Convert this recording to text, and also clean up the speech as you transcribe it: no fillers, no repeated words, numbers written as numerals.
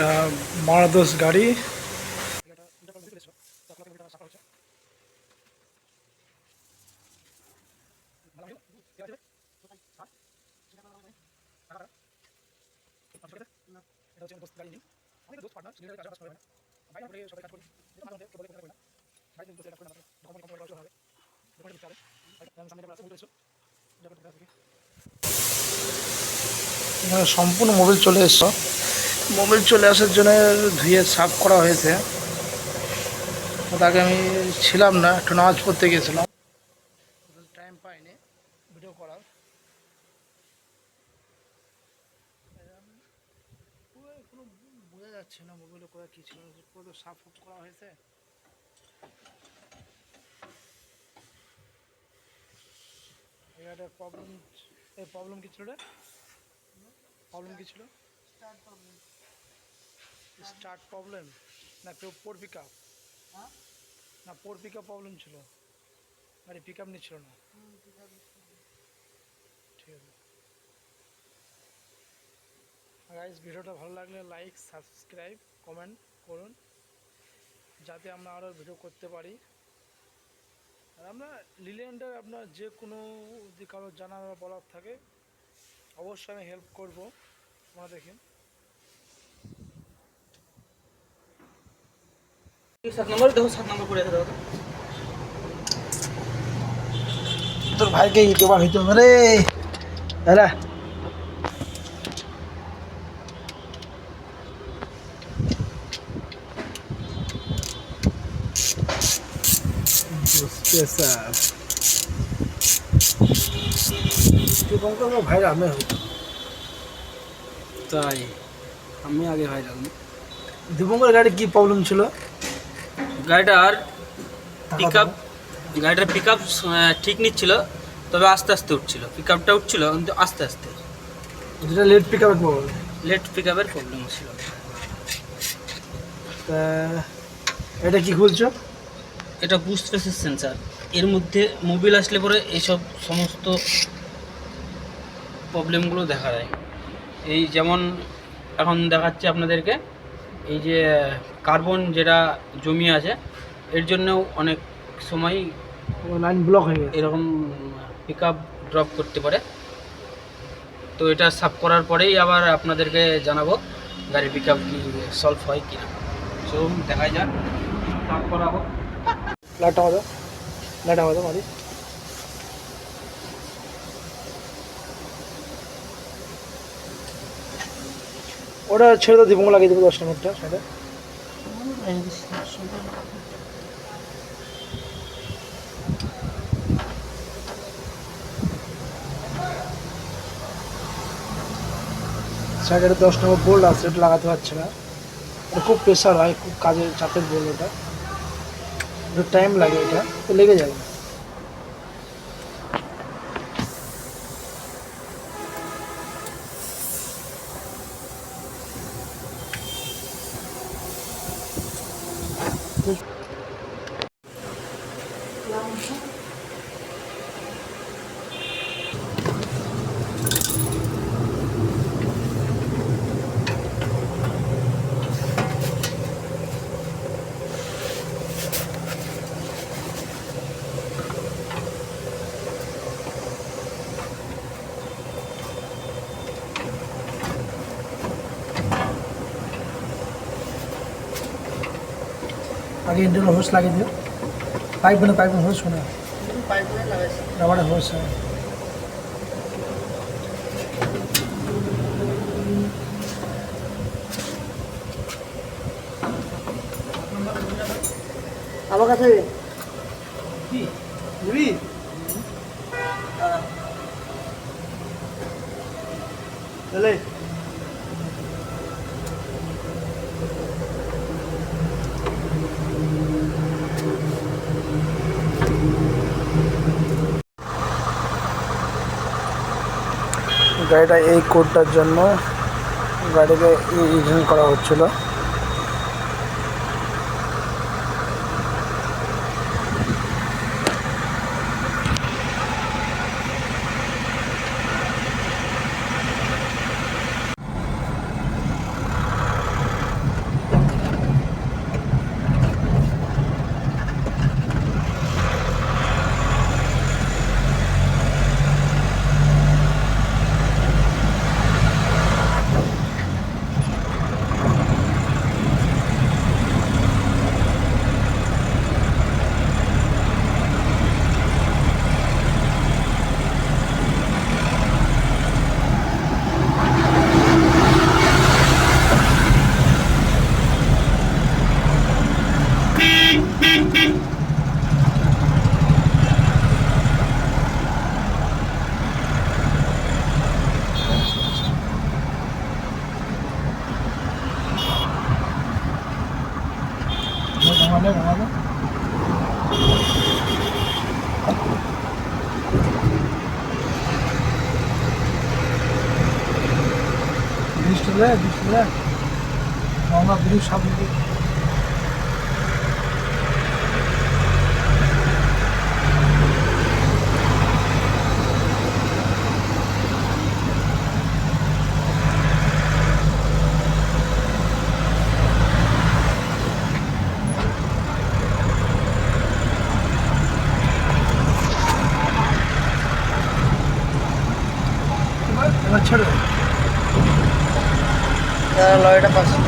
এটা মারাদোস গাড়ি। সম্পূর্ণ মোবিল চলে এসছো। মোবিল চলে আসার জন্য ধুয়ে সাফ করা হয়েছে। তাকে আমি ছিলাম না, একটু নামাজ পড়তে গিয়েছিলাম, টাইম পাইনি ভিডিও করার। কোনো বোঝা যাচ্ছে না মোবাইলে কোথায় কী ছিল, পুরো সাফ করা হয়েছে। এটার প্রবলেম কি ছিল? প্রবলেম কি ছিল? স্টার্ট প্রবলেম না পোর পিক আপ? না পোর পিক আপ প্রবলেম ছিল, গাড়ি পিক আপ নিচ্ছিল না। ঠিক আছে গাইস, ভিডিওটা ভালো লাগলে লাইক, সাবস্ক্রাইব, কমেন্ট করুন, যাতে আমরা আরও ভিডিও করতে পারি। আর আমরা লিল্যান্ডের আপনার যে কোনো যদি কারো জানার বলার থাকে অবশ্যই আমি হেল্প করবো। আপনারা দেখেন তোর ভাইকে ইউটিউবার হইতে হবে রে। দাদা ভাই আমি হইতো তাই আমি আগে ভাইরাল। দীপঙ্কর গাড়ি কি প্রবলেম ছিল? গাড়িটার পিক আপ ঠিক নিচ্ছিল, তবে আস্তে আস্তে উঠছিল। পিক আপটা উঠছিল কিন্তু আস্তে আস্তে। যেটা লেট পিক আপের প্রবলেম। লেট পিক আপের প্রবলেম ছিল। তা এটা কি খুলছো? এটা বুস্ট ফেসের সেন্সার। এর মধ্যে মোবিল আসলে পরে এইসব সমস্ত প্রবলেমগুলো দেখা যায়। এই যেমন এখন দেখাচ্ছে আপনাদেরকে, এই যে কার্বন যেটা জমিয়ে আছে, এর জন্যও অনেক সময় লাইন ব্লক হয়ে গেছে, এরকম পিক আপ ড্রপ করতে পারে। তো এটা সাফ করার পরেই আবার আপনাদেরকে জানাবো গাড়ির পিক আপ কি সলভ হয় কি না। চলুন দেখাই যাক, সাফ করাবো। লাইটটা মারো মারি। ওটা ছেড়ে তো দীপঙ্কর লাগিয়ে দেবো 10 নম্বরটা সাথে। সাইডে 10 নম্বর বোল্ট আছে, ওটা লাগাতে পারছে না। এটা খুব প্রেশার হয়, খুব কাজের চাপের বোল্ট। ওটা একটু টাইম লাগে, এটা তো লেগে যাবে। আগে ইন্ডিয়ান হোস লাগিয়ে দিও। পাইপ হোস শোনা, রাবারের হোস। আমার কাছে কি নিবি? চলে গাড়িটা এই কোডটার জন্য গাড়িকে ইঞ্জিন করা হচ্ছিল। চলে বিসমিল্লাহ আমরা ব্রিজ সামনে দিয়ে এবার ছেড়ে দাও। লরিটা পাচ্ছি